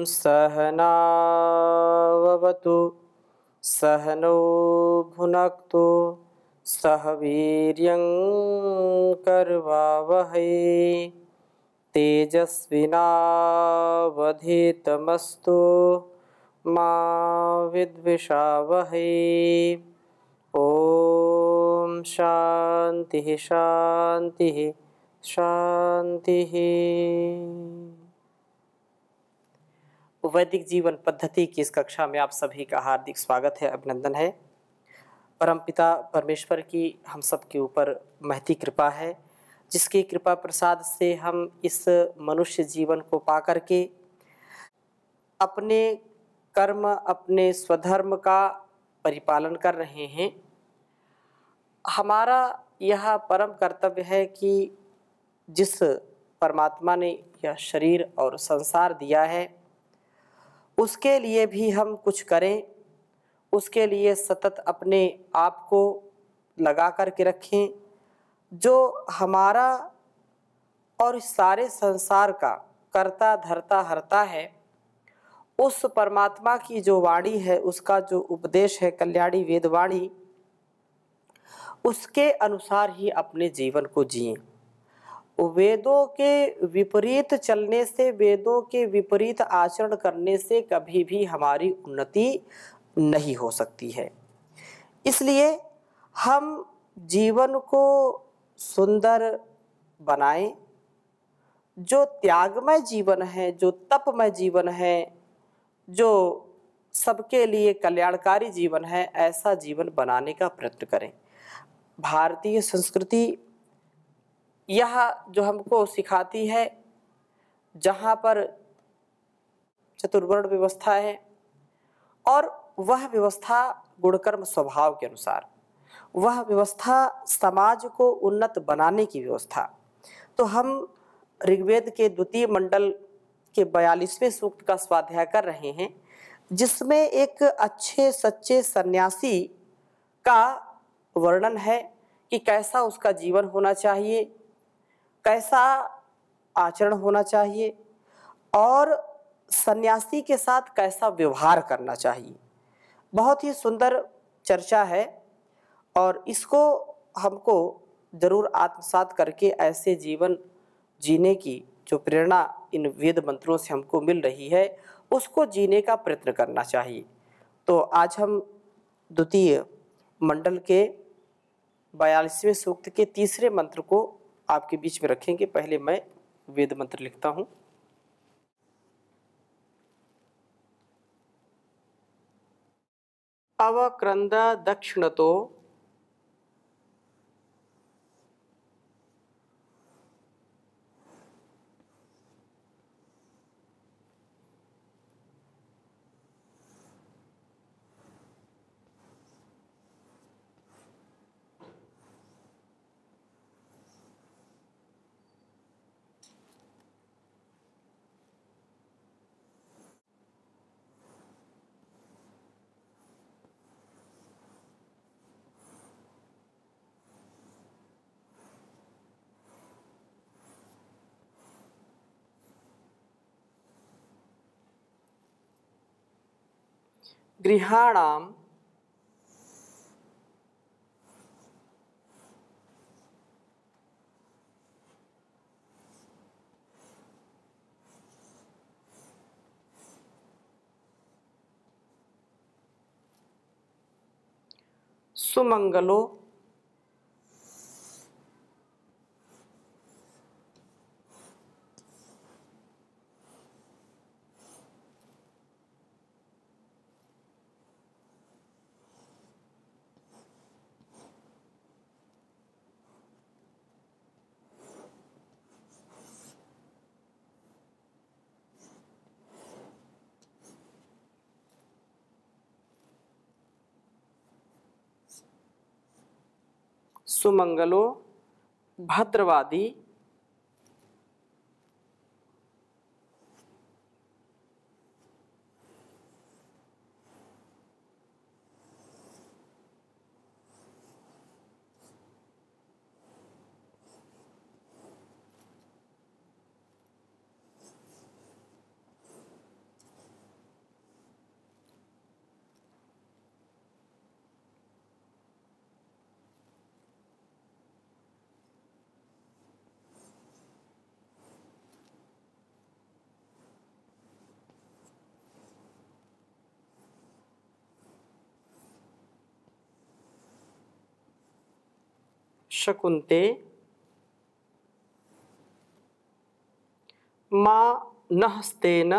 सहनाववतु सहनौ भुनक्तु सह वीर्यं करवावहै तेजस्विनावधीतमस्तु मा विद्विषावहै। ओम शांति शांति शांति। वैदिक जीवन पद्धति की इस कक्षा में आप सभी का हार्दिक स्वागत है, अभिनंदन है। परमपिता परमेश्वर की हम सब के ऊपर महती कृपा है, जिसकी कृपा प्रसाद से हम इस मनुष्य जीवन को पा करके अपने कर्म, अपने स्वधर्म का परिपालन कर रहे हैं। हमारा यह परम कर्तव्य है कि जिस परमात्मा ने यह शरीर और संसार दिया है उसके लिए भी हम कुछ करें, उसके लिए सतत अपने आप को लगा कर के रखें। जो हमारा और इस सारे संसार का कर्ता धर्ता हरता है, उस परमात्मा की जो वाणी है, उसका जो उपदेश है कल्याणी वेदवाणी, उसके अनुसार ही अपने जीवन को जिएं। वेदों के विपरीत चलने से, वेदों के विपरीत आचरण करने से कभी भी हमारी उन्नति नहीं हो सकती है। इसलिए हम जीवन को सुंदर बनाएं। जो त्यागमय जीवन है, जो तपमय जीवन है, जो सबके लिए कल्याणकारी जीवन है, ऐसा जीवन बनाने का प्रयत्न करें। भारतीय संस्कृति यह जो हमको सिखाती है, जहाँ पर चतुर्वर्ण व्यवस्था है और वह व्यवस्था गुणकर्म स्वभाव के अनुसार, वह व्यवस्था समाज को उन्नत बनाने की व्यवस्था। तो हम ऋग्वेद के द्वितीय मंडल के 42वें सूक्त का स्वाध्याय कर रहे हैं, जिसमें एक अच्छे सच्चे सन्यासी का वर्णन है कि कैसा उसका जीवन होना चाहिए, कैसा आचरण होना चाहिए और सन्यासी के साथ कैसा व्यवहार करना चाहिए। बहुत ही सुंदर चर्चा है और इसको हमको जरूर आत्मसात करके ऐसे जीवन जीने की जो प्रेरणा इन वेद मंत्रों से हमको मिल रही है, उसको जीने का प्रयत्न करना चाहिए। तो आज हम द्वितीय मंडल के 42वें सूक्त के तीसरे मंत्र को आपके बीच में रखेंगे। पहले मैं वेद मंत्र लिखता हूँ। अवक्रंद दक्षिणतो गृहाणाम सुमंगलो सुमंगलो भद्रवादी शकुन्ते मा नहस्तेन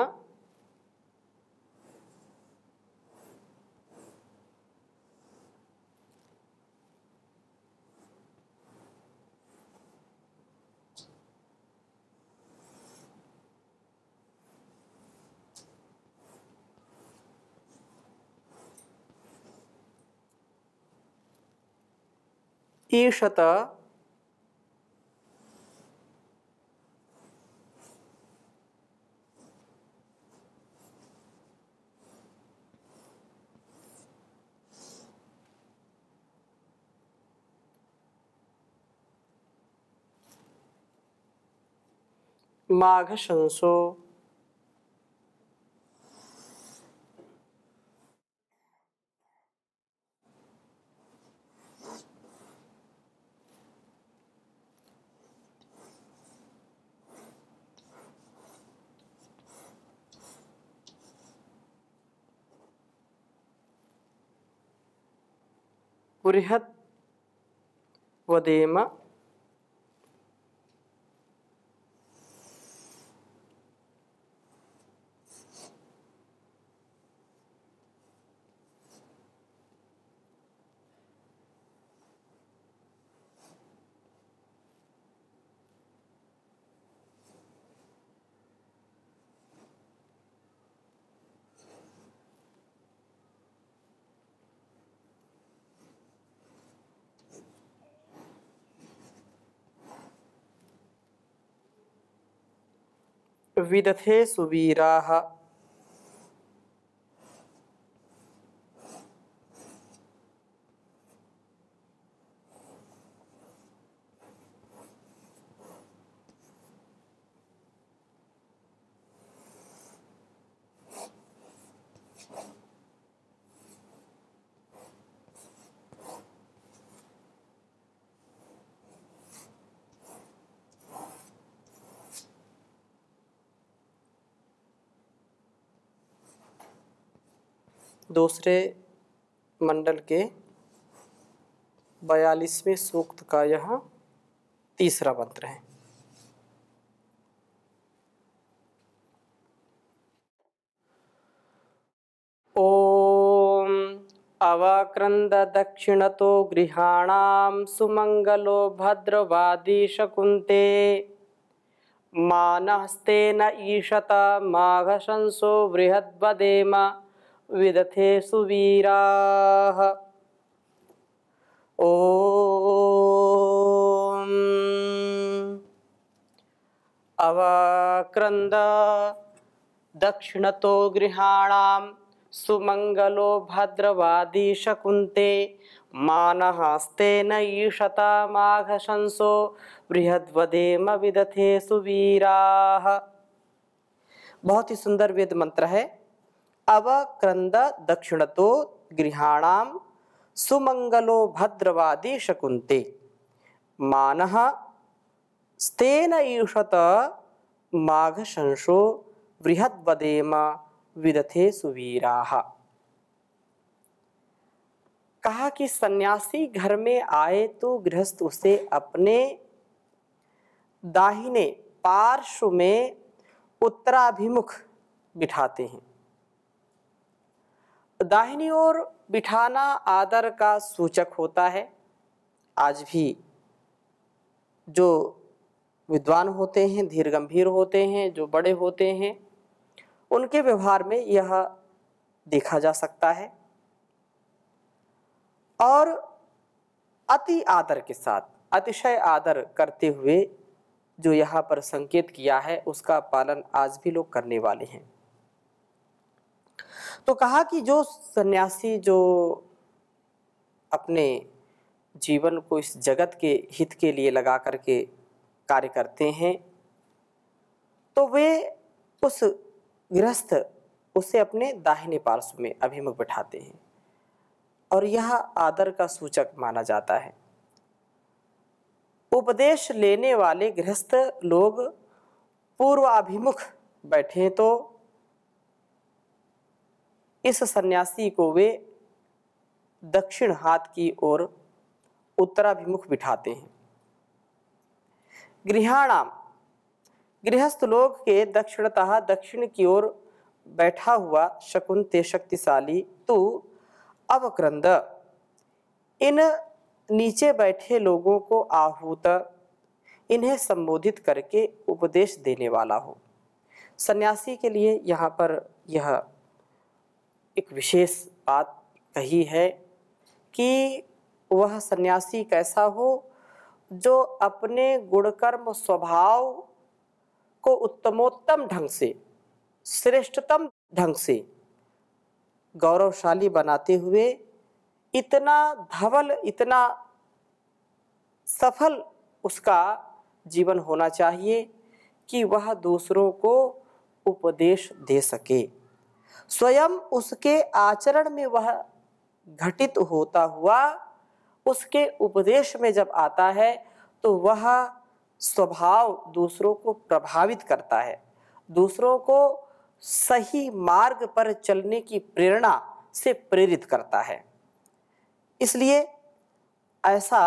ईशत माघशंसो बृहत् वदेम विदथे सुवीराः दूसरे मंडल के 42वें सूक्त का यह तीसरा मंत्र है। ओम अवक्रंद दक्षिणतो गृहाणां सुमंगलो भद्रवादी शकुन्ते मानहस्तेन ईशत माघशंसो बृहद्वदेम विदथे सुवीराः। ओम अवक्रंद दक्षिणतो गृहाणां सुमंगलो भद्रवादी शकुन्ते मानहस्तेन ईशत माघशंसो बृहद्वदेम विदथे सुवीराः। बहुत ही सुंदर वेद मंत्र है। अवक्रंद दक्षिणतो गृहाणां सुमंगलो भद्रवादी शकुन्ते मानः स्तेन ईशत माघशंसो बृहद्वदेम विदथे सुवीराः। कहा कि सन्यासी घर में आए तो गृहस्थ उसे अपने दाहिने पार्श्व में उत्तराभिमुख बिठाते हैं। दाहिनी ओर बिठाना आदर का सूचक होता है। आज भी जो विद्वान होते हैं, धीर गंभीर होते हैं, जो बड़े होते हैं, उनके व्यवहार में यह देखा जा सकता है। और अति आदर के साथ, अतिशय आदर करते हुए जो यहाँ पर संकेत किया है, उसका पालन आज भी लोग करने वाले हैं। तो कहा कि जो सन्यासी जो अपने जीवन को इस जगत के हित के लिए लगा करके कार्य करते हैं, तो वे उस गृहस्थ उसे अपने दाहिने पार्श्व में अभिमुख बिठाते हैं और यह आदर का सूचक माना जाता है। उपदेश लेने वाले गृहस्थ लोग पूर्वाभिमुख बैठे तो इस सन्यासी को वे दक्षिण हाथ की ओर उत्तराभिमुख बिठाते हैं। गृहाणाम, गृहस्थ लोग के दक्षिणतः, दक्षिण की ओर बैठा हुआ शकुन ते शक्तिशाली तू अवक्रंद, इन नीचे बैठे लोगों को आहूत, इन्हें संबोधित करके उपदेश देने वाला हो। सन्यासी के लिए यहाँ पर यह एक विशेष बात कही है कि वह सन्यासी कैसा हो जो अपने गुणकर्म स्वभाव को उत्तमोत्तम ढंग से, श्रेष्ठतम ढंग से गौरवशाली बनाते हुए इतना धवल, इतना सफल उसका जीवन होना चाहिए कि वह दूसरों को उपदेश दे सके। स्वयं उसके आचरण में वह घटित होता हुआ उसके उपदेश में जब आता है तो वह स्वभाव दूसरों को प्रभावित करता है, दूसरों को सही मार्ग पर चलने की प्रेरणा से प्रेरित करता है। इसलिए ऐसा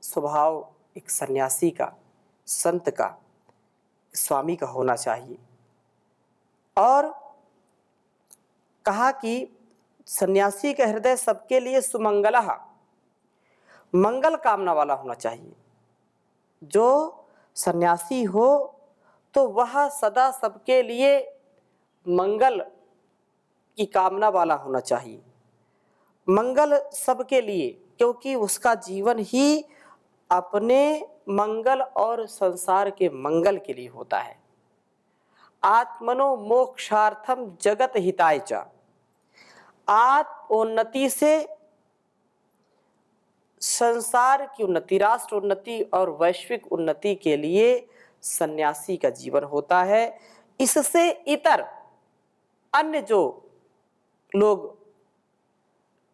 स्वभाव एक सन्यासी का, संत का, स्वामी का होना चाहिए। और कहा कि सन्यासी का हृदय सबके लिए सुमंगलः, मंगल कामना वाला होना चाहिए। जो सन्यासी हो तो वह सदा सबके लिए मंगल की कामना वाला होना चाहिए। मंगल सबके लिए, क्योंकि उसका जीवन ही अपने मंगल और संसार के मंगल के लिए होता है। आत्मनो मोक्षार्थम जगत हिताय च, आत्मोन्नति से संसार की उन्नति, राष्ट्र उन्नति और वैश्विक उन्नति के लिए सन्यासी का जीवन होता है। इससे इतर अन्य जो लोग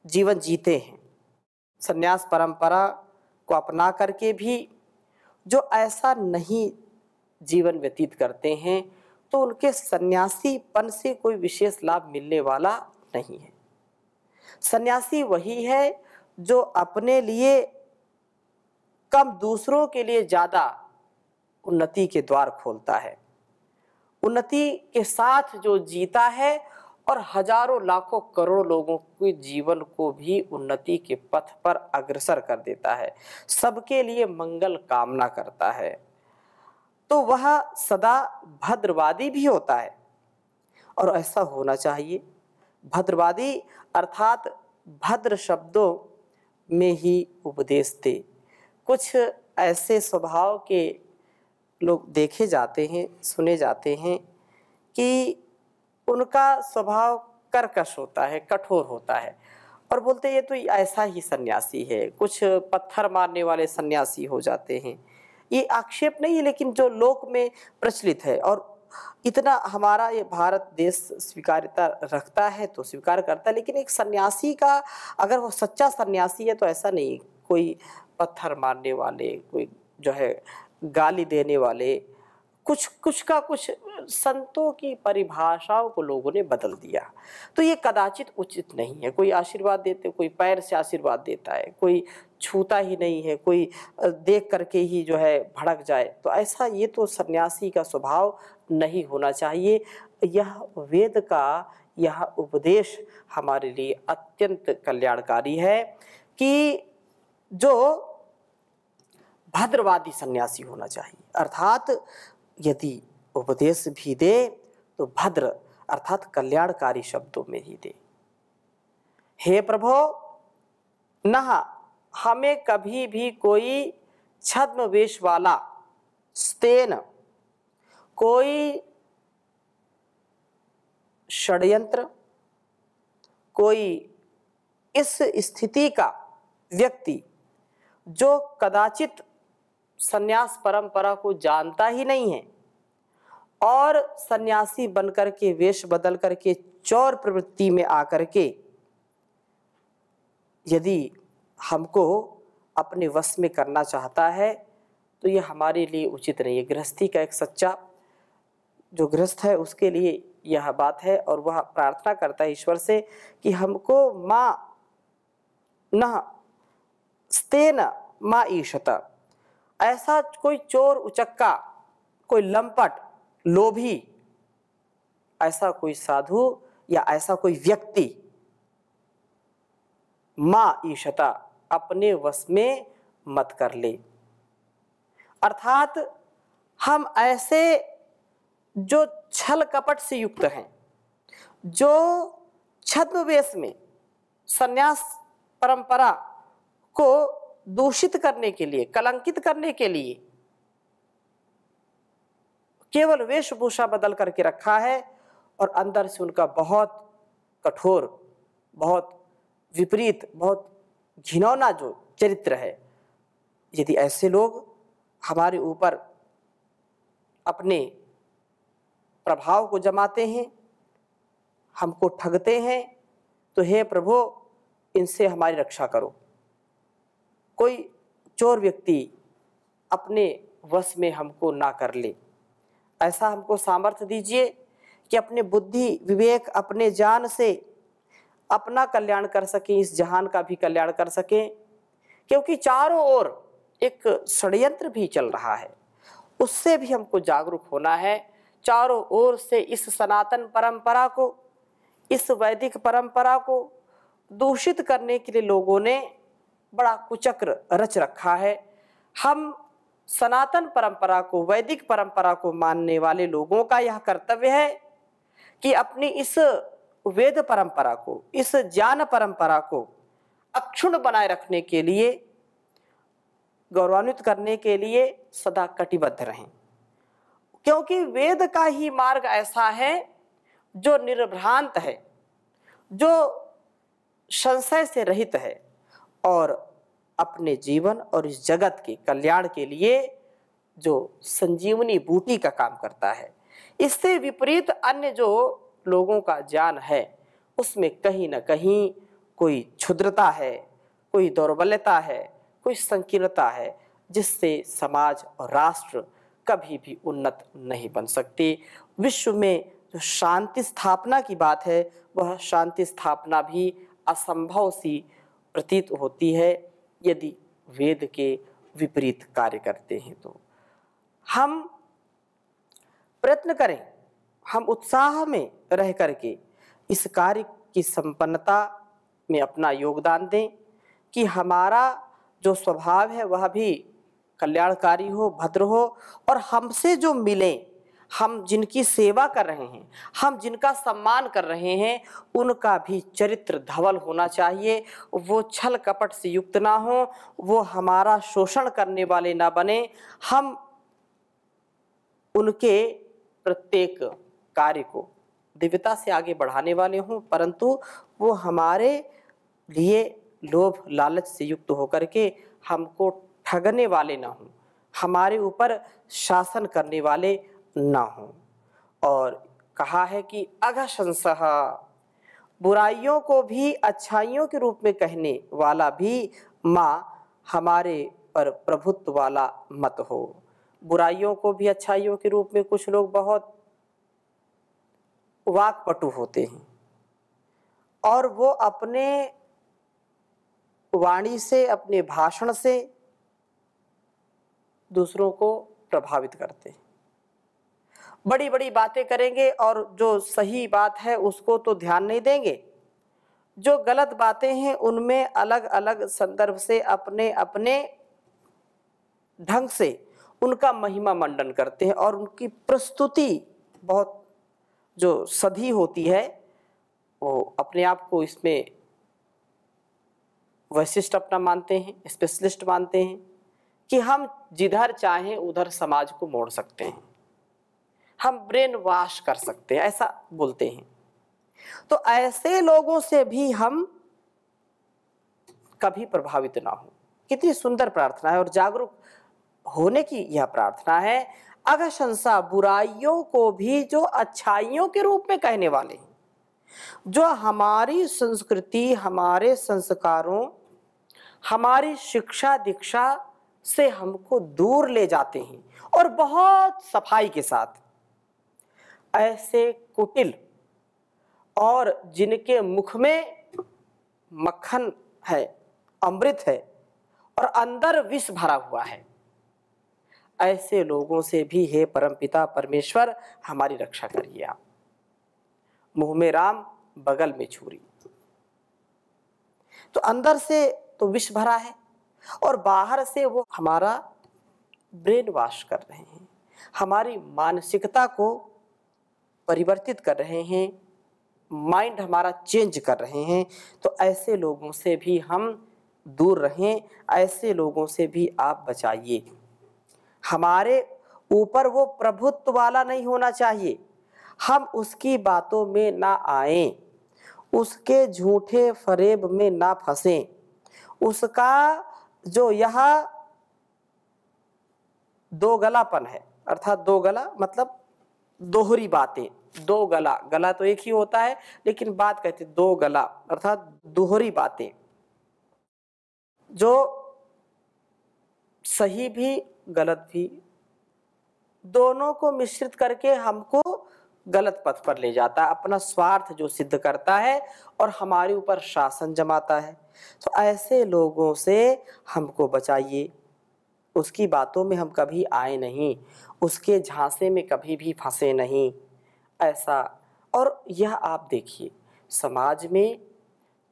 जीवन जीते हैं, सन्यास परंपरा को अपना करके भी जो ऐसा नहीं जीवन व्यतीत करते हैं, तो उनके सन्यासीपन से कोई विशेष लाभ मिलने वाला नहीं है। सन्यासी वही है जो अपने लिए कम, दूसरों के लिए ज़्यादा उन्नति के द्वार खोलता है, उन्नति के साथ जो जीता है और हजारों लाखों करोड़ों लोगों के जीवन को भी उन्नति के पथ पर अग्रसर कर देता है, सबके लिए मंगल कामना करता है, तो वह सदा भद्रवादी भी होता है। और ऐसा होना चाहिए। भद्रवादी अर्थात भद्र शब्दों में ही उपदेश दे। कुछ ऐसे स्वभाव के लोग देखे जाते हैं, सुने जाते हैं कि उनका स्वभाव कर्कश होता है, कठोर होता है, और बोलते ये तो ऐसा ही सन्यासी है। कुछ पत्थर मारने वाले सन्यासी हो जाते हैं। ये आक्षेप नहीं है, लेकिन जो लोक में प्रचलित है, और इतना हमारा ये भारत देश स्वीकार्यता रखता है तो स्वीकार करता है। लेकिन एक सन्यासी का, अगर वो सच्चा सन्यासी है तो ऐसा नहीं कोई पत्थर मारने वाले, कोई जो है गाली देने वाले, कुछ का कुछ संतों की परिभाषाओं को लोगों ने बदल दिया। तो ये कदाचित उचित नहीं है। कोई आशीर्वाद देते, कोई पैर से आशीर्वाद देता है, कोई छूता ही नहीं है, कोई देख करके ही जो है भड़क जाए, तो ऐसा ये तो सन्यासी का स्वभाव नहीं होना चाहिए। यह वेद का यह उपदेश हमारे लिए अत्यंत कल्याणकारी है कि जो भद्रवादी सन्यासी होना चाहिए, अर्थात यदि उपदेश भी दे तो भद्र अर्थात कल्याणकारी शब्दों में ही दे। हे प्रभो, न हमें कभी भी कोई छद्म वेश वाला स्तेन, कोई षड्यंत्र, कोई इस स्थिति का व्यक्ति जो कदाचित सन्यास परंपरा को जानता ही नहीं है और सन्यासी बनकर के, वेश बदल करके, चौर प्रवृत्ति में आकर के यदि हमको अपने वश में करना चाहता है तो ये हमारे लिए उचित नहीं है। गृहस्थी का एक सच्चा जो गृहस्थ है उसके लिए यह बात है, और वह प्रार्थना करता है ईश्वर से कि हमको माँ न स्तेन माँ ईशत, ऐसा कोई चोर उचक्का, कोई लंपट, लोभी, ऐसा कोई साधु या ऐसा कोई व्यक्ति माँ ईशता अपने वश में मत कर ले। अर्थात हम ऐसे जो छल कपट से युक्त हैं, जो छद्मवेश में संन्यास परंपरा को दूषित करने के लिए, कलंकित करने के लिए केवल वेशभूषा बदल करके रखा है और अंदर से उनका बहुत कठोर, बहुत विपरीत, बहुत घिनौना जो चरित्र है, यदि ऐसे लोग हमारे ऊपर अपने प्रभाव को जमाते हैं, हमको ठगते हैं, तो हे प्रभु इनसे हमारी रक्षा करो। कोई चोर व्यक्ति अपने वश में हमको ना कर ले, ऐसा हमको सामर्थ्य दीजिए कि अपने बुद्धि विवेक, अपने जान से अपना कल्याण कर सकें, इस जहान का भी कल्याण कर सकें। क्योंकि चारों ओर एक षड्यंत्र भी चल रहा है, उससे भी हमको जागरूक होना है। चारों ओर से इस सनातन परंपरा को, इस वैदिक परंपरा को दूषित करने के लिए लोगों ने बड़ा कुचक्र रच रखा है। हम सनातन परंपरा को, वैदिक परंपरा को मानने वाले लोगों का यह कर्तव्य है कि अपनी इस वेद परंपरा को, इस ज्ञान परंपरा को अक्षुण्ण बनाए रखने के लिए, गौरवान्वित करने के लिए सदा कटिबद्ध रहें। क्योंकि वेद का ही मार्ग ऐसा है जो निर्भ्रांत है, जो संशय से रहित है और अपने जीवन और इस जगत के कल्याण के लिए जो संजीवनी बूटी का काम करता है। इससे विपरीत अन्य जो लोगों का ज्ञान है, उसमें कहीं न कहीं कोई क्षुद्रता है, कोई दौर्बल्यता है, कोई संकीर्णता है, जिससे समाज और राष्ट्र कभी भी उन्नत नहीं बन सकते। विश्व में जो शांति स्थापना की बात है, वह शांति स्थापना भी असंभव सी प्रतीत होती है यदि वेद के विपरीत कार्य करते हैं। तो हम प्रयत्न करें, हम उत्साह में रह करके इस कार्य की संपन्नता में अपना योगदान दें कि हमारा जो स्वभाव है वह भी कल्याणकारी हो, भद्र हो, और हमसे जो मिले, हम जिनकी सेवा कर रहे हैं, हम जिनका सम्मान कर रहे हैं, उनका भी चरित्र धवल होना चाहिए। वो छल कपट से युक्त ना हो, वो हमारा शोषण करने वाले ना बने, हम उनके प्रत्येक कार्य को दिव्यता से आगे बढ़ाने वाले हों, परंतु वो हमारे लिए लोभ लालच से युक्त होकर के हमको ठगने वाले ना हों, हमारे ऊपर शासन करने वाले ना हों। और कहा है कि अघशंसः, बुराइयों को भी अच्छाइयों के रूप में कहने वाला भी माँ हमारे पर प्रभुत्व वाला मत हो। बुराइयों को भी अच्छाइयों के रूप में, कुछ लोग बहुत वाक्पटु होते हैं और वो अपने वाणी से, अपने भाषण से दूसरों को प्रभावित करते हैं। बड़ी बड़ी बातें करेंगे और जो सही बात है उसको तो ध्यान नहीं देंगे, जो गलत बातें हैं उनमें अलग अलग संदर्भ से अपने अपने ढंग से उनका महिमा मंडन करते हैं और उनकी प्रस्तुति बहुत जो सधी होती है, वो अपने आप को इसमें वैशिष्ट अपना मानते हैं, स्पेशलिस्ट मानते हैं कि हम जिधर चाहें उधर समाज को मोड़ सकते हैं, हम ब्रेन वॉश कर सकते हैं, ऐसा बोलते हैं। तो ऐसे लोगों से भी हम कभी प्रभावित ना हो। कितनी सुंदर प्रार्थना है और जागरूक होने की यह प्रार्थना है। अघशंसा, बुराइयों को भी जो अच्छाइयों के रूप में कहने वाले हैं, जो हमारी संस्कृति, हमारे संस्कारों, हमारी शिक्षा दीक्षा से हमको दूर ले जाते हैं और बहुत सफाई के साथ, ऐसे कुटिल और जिनके मुख में मक्खन है, अमृत है और अंदर विष भरा हुआ है, ऐसे लोगों से भी हे परमपिता परमेश्वर हमारी रक्षा करिए आप। मुंह में राम बगल में छुरी। तो अंदर से तो विष भरा है और बाहर से वो हमारा ब्रेन वॉश कर रहे हैं, हमारी मानसिकता को परिवर्तित कर रहे हैं, माइंड हमारा चेंज कर रहे हैं। तो ऐसे लोगों से भी हम दूर रहें, ऐसे लोगों से भी आप बचाइए। हमारे ऊपर वो प्रभुत्व वाला नहीं होना चाहिए, हम उसकी बातों में ना आएं, उसके झूठे फरेब में ना फंसें, उसका जो यह दो गलापन है, अर्थात दो गला मतलब दोहरी बातें, दो गला, गला तो एक ही होता है लेकिन बात कहते दो गला अर्थात दोहरी बातें, जो सही भी गलत भी दोनों को मिश्रित करके हमको गलत पथ पर ले जाता है, अपना स्वार्थ जो सिद्ध करता है और हमारे ऊपर शासन जमाता है। तो ऐसे लोगों से हमको बचाइए, उसकी बातों में हम कभी आए नहीं, उसके झांसे में कभी भी फंसे नहीं, ऐसा। और यह आप देखिए, समाज में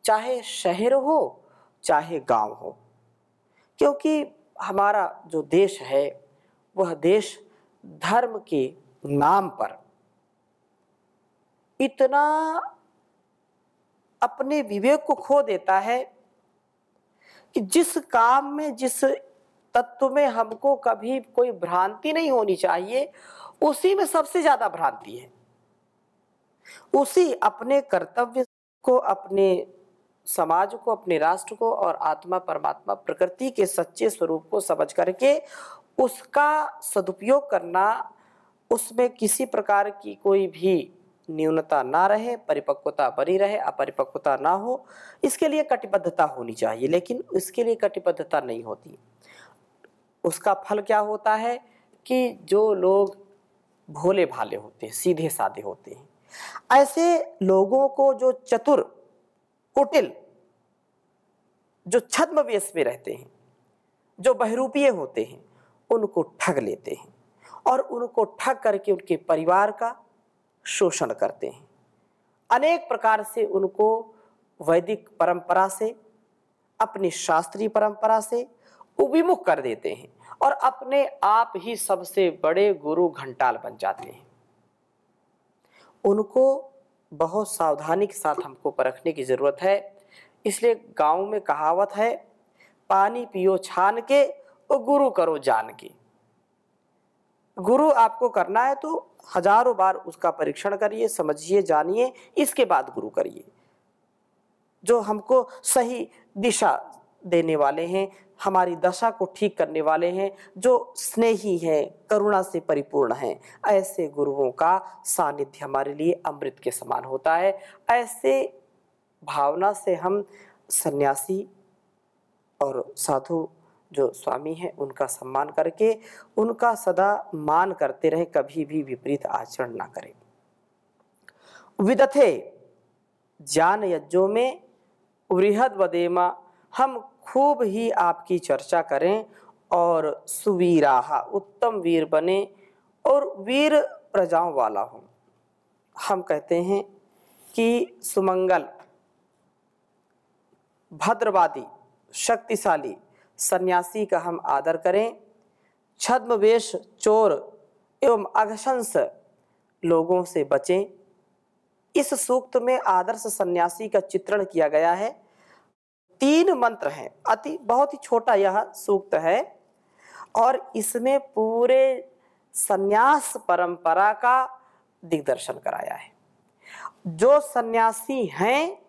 चाहे शहर हो चाहे गांव हो, क्योंकि हमारा जो देश है वह देश धर्म के नाम पर इतना अपने विवेक को खो देता है कि जिस काम में, जिस तत्व में हमको कभी कोई भ्रांति नहीं होनी चाहिए, उसी में सबसे ज्यादा भ्रांति है। उसी अपने कर्तव्य को, अपने समाज को, अपने राष्ट्र को और आत्मा परमात्मा प्रकृति के सच्चे स्वरूप को समझ करके उसका सदुपयोग करना, उसमें किसी प्रकार की कोई भी न्यूनता ना रहे, परिपक्वता बनी रहे, अपरिपक्वता ना हो, इसके लिए कटिबद्धता होनी चाहिए। लेकिन इसके लिए कटिबद्धता नहीं होती। उसका फल क्या होता है कि जो लोग भोले भाले होते हैं, सीधे साधे होते हैं, ऐसे लोगों को जो चतुर कुटिल, जो छद्म वेश में रहते हैं, जो बहरूपीय होते हैं, उनको ठग लेते हैं और उनको ठग करके उनके परिवार का शोषण करते हैं। अनेक प्रकार से उनको वैदिक परंपरा से, अपनी शास्त्रीय परंपरा से विमुख कर देते हैं और अपने आप ही सबसे बड़े गुरु घंटाल बन जाते हैं। उनको बहुत सावधानी के साथ हमको परखने की जरूरत है। इसलिए गांव में कहावत है, पानी पियो छान के और गुरु करो जान के। गुरु आपको करना है तो हजारों बार उसका परीक्षण करिए, समझिए, जानिए, इसके बाद गुरु करिए। जो हमको सही दिशा देने वाले हैं, हमारी दशा को ठीक करने वाले हैं, जो स्नेही हैं, करुणा से परिपूर्ण हैं, ऐसे गुरुओं का सानिध्य हमारे लिए अमृत के समान होता है। ऐसे भावना से हम सन्यासी और साधु जो स्वामी हैं उनका सम्मान करके उनका सदा मान करते रहे, कभी भी विपरीत आचरण ना करें। विदथे ज्ञान यज्ञों में वृहद वदेमा, हम खूब ही आपकी चर्चा करें और सुवीराहा, उत्तम वीर बने और वीर प्रजाओं वाला हो। हम कहते हैं कि सुमंगल, भद्रवादी, शक्तिशाली सन्यासी का हम आदर करें, छद्मवेश, चोर एवं अघशंस लोगों से बचें। इस सूक्त में आदर्श सन्यासी का चित्रण किया गया है। 3 मंत्र हैं, बहुत ही छोटा यह सूक्त है और इसमें पूरे सन्यास परंपरा का दिग्दर्शन कराया है। जो सन्यासी हैं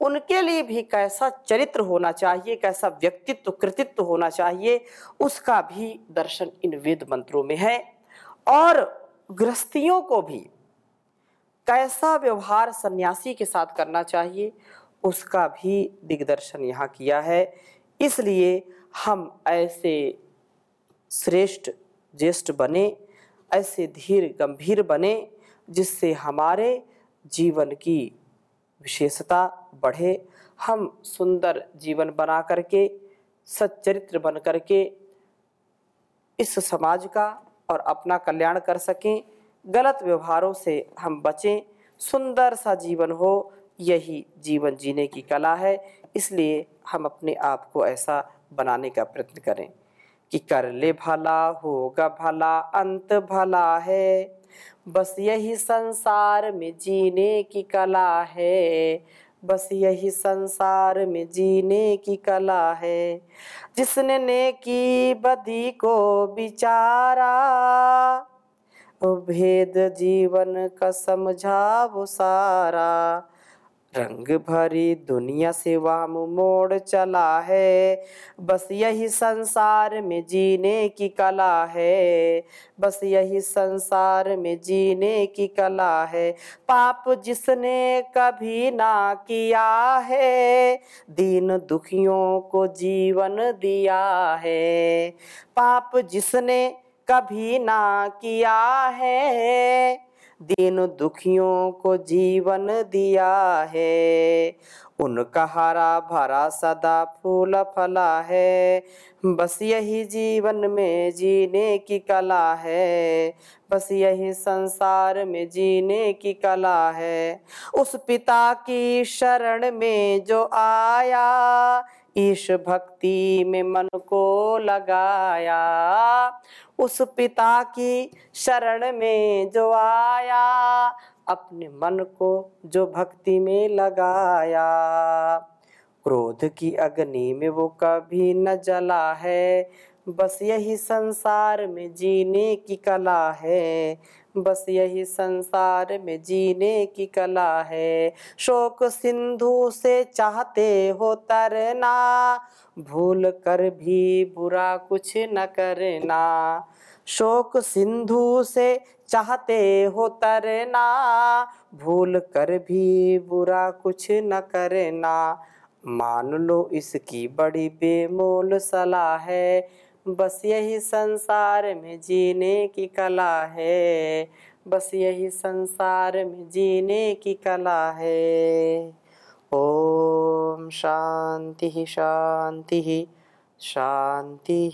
उनके लिए भी कैसा चरित्र होना चाहिए, कैसा व्यक्तित्व कृतित्व होना चाहिए, उसका भी दर्शन इन वेद मंत्रों में है। और गृहस्थियों को भी कैसा व्यवहार सन्यासी के साथ करना चाहिए, उसका भी दिग्दर्शन यहाँ किया है। इसलिए हम ऐसे श्रेष्ठ ज्येष्ठ बने, ऐसे धीर गंभीर बने, जिससे हमारे जीवन की विशेषता बढ़े। हम सुंदर जीवन बना करके, सच्चरित्र बन करके इस समाज का और अपना कल्याण कर सकें, गलत व्यवहारों से हम बचें, सुंदर सा जीवन हो, यही जीवन जीने की कला है। इसलिए हम अपने आप को ऐसा बनाने का प्रयत्न करें कि कर ले भला होगा भला, अंत भला है, बस यही संसार में जीने की कला है, बस यही संसार में जीने की कला है। जिसने नेकी बदी को विचारा, भेद जीवन का समझा वो सारा, रंग भरी दुनिया से वाम मोड़ चला है, बस यही संसार में जीने की कला है, बस यही संसार में जीने की कला है। पाप जिसने कभी ना किया है, दीन दुखियों को जीवन दिया है, पाप जिसने कभी ना किया है, दीन दुखियों को जीवन दिया है। उनका हरा भरा सदा फूल फला है, बस यही जीवन में जीने की कला है, बस यही संसार में जीने की कला है। उस पिता की शरण में जो आया, ईश भक्ति में मन को लगाया, उस पिता की शरण में जो आया, अपने मन को जो भक्ति में लगाया। क्रोध की अग्नि में वो कभी न जला है, बस यही संसार में जीने की कला है, बस यही संसार में जीने की कला है। शोक सिंधु से चाहते हो तरना, भूल कर भी बुरा कुछ न करना, शोक सिंधु से चाहते हो तरना, भूल कर भी बुरा कुछ न करना। मान लो इसकी बड़ी बेमोल सलाह है, बस यही संसार में जीने की कला है, बस यही संसार में जीने की कला है। ओम शांति शांति शांति।